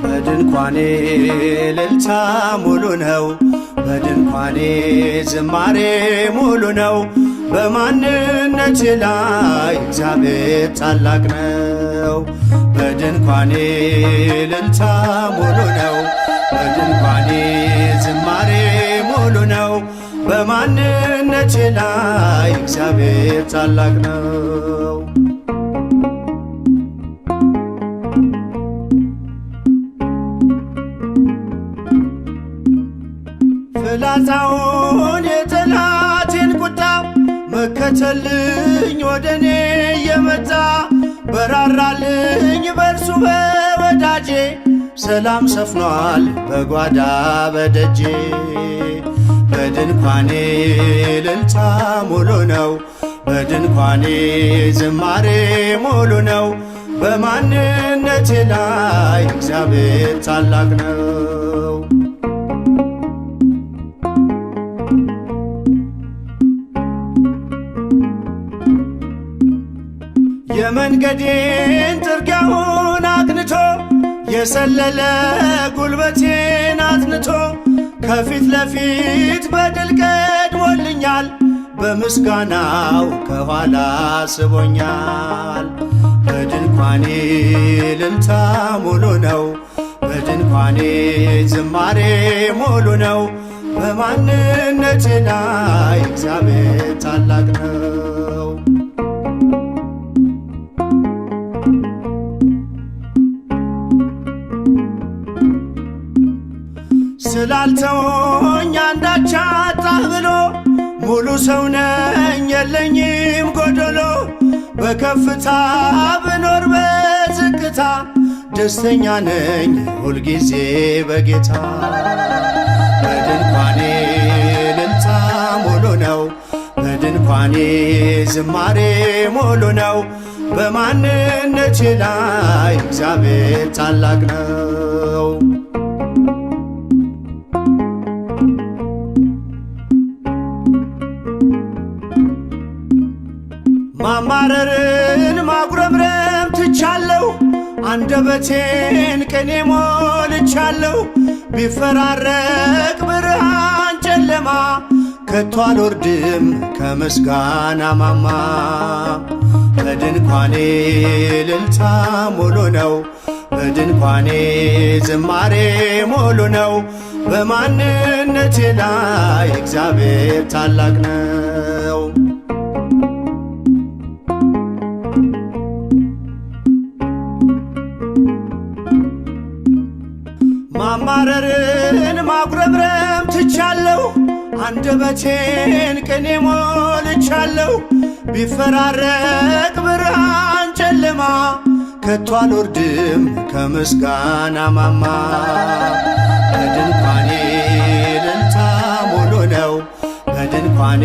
በድንኳኔ እልልታ ሙሉ ነው፣ በድንኳኔ ዝማሬ ሙሉ ነው። በማንነቴ ላይ እግዚአብሔር ታላቅ ነው። በድንኳኔ እልልታ ሙሉ ነው፣ በድንኳኔ ዝማሬ ሙሉ ነው። በማንነቴ ላይ እግዚአብሔር ታላቅ ነው። ፍላጻውን የጠላቴን ቁጣ መከተልኝ ወደኔ የመጣ በራራልኝ በርሱ በወዳጄ ሰላም ሰፍኗል በጓዳ በደጄ። በድንኳኔ እልልታ ሙሉ ነው፣ በድንኳኔ ዝማሬ ሙሉ ነው። በማንነቴ ላይ እግዚአብሔር ታላቅ ነው። የመንገዴን ጥርጊያውን አቅንቶ የሰለለ ጉልበቴን አጽንቶ ከፊት ለፊት በድል ቀድሞልኛል። በምስጋናው ከኋላ ስቦኛል። በድንኳኔ እልልታ ሙሉ ነው፣ በድንኳኔ ዝማሬ ሙሉ ነው። በማንነቴ ላይ እግዚአብሔር ታላቅ ነው። ስላልተወኝ አንዳች አጣህ ብሎ ሙሉ ሰው ነኝ የለኝም ጎደሎ። በከፍታ ብኖር በዝቅታ ደስተኛ ነኝ ሁልጊዜ በጌታ። በድንኳኔ እልልታ ሙሉ ነው፣ በድንኳኔ ዝማሬ ሙሉ ነው። በማንነቴ ላይ እግዚአብሔር ታላቅ ነው። ማማረርን ማጉረምረም ትቻለሁ፣ አንደበቴን ቅኔ ሞልቻለሁ። ቢፈራረቅ ብርሃን ጨለማ ከቶ አልወርድም ከምስጋና ማማ። በድንኳኔ እልልታ ሙሉ ነው፣ በድንኳኔ ዝማሬ ሙሉ ነው። በማንነቴ ላይ እግዚአብሔር ታላቅ ነው። ማማረርን ማጉረምረም ትቻለሁ፣ አንደበቴን ቅኔ ሞልቻለሁ። ቢፈራረቅ ብርሃን ጨለማ ከቶ አልወርድም ከምስጋና ማማ። በድንኳኔ እልልታ ሙሉ ነው፣ በድንኳኔ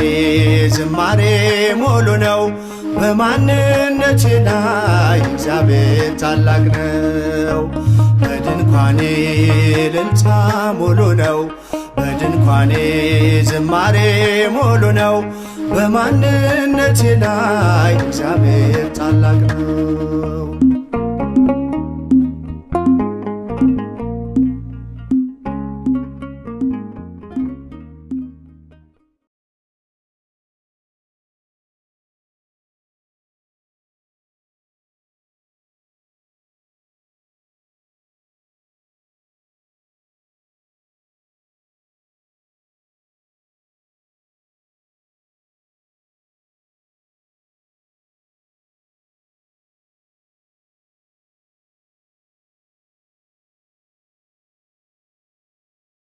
ዝማሬ ሙሉ ነው። በማንነቴ ላይ እግዚአብሔር ታላቅ ነው። በድንኳኔ እልልታ ሙሉ ነው፣ በድንኳኔ ዝማሬ ሙሉ ነው። በማንነቴ ላይ እግዚአብሔር ታላቅ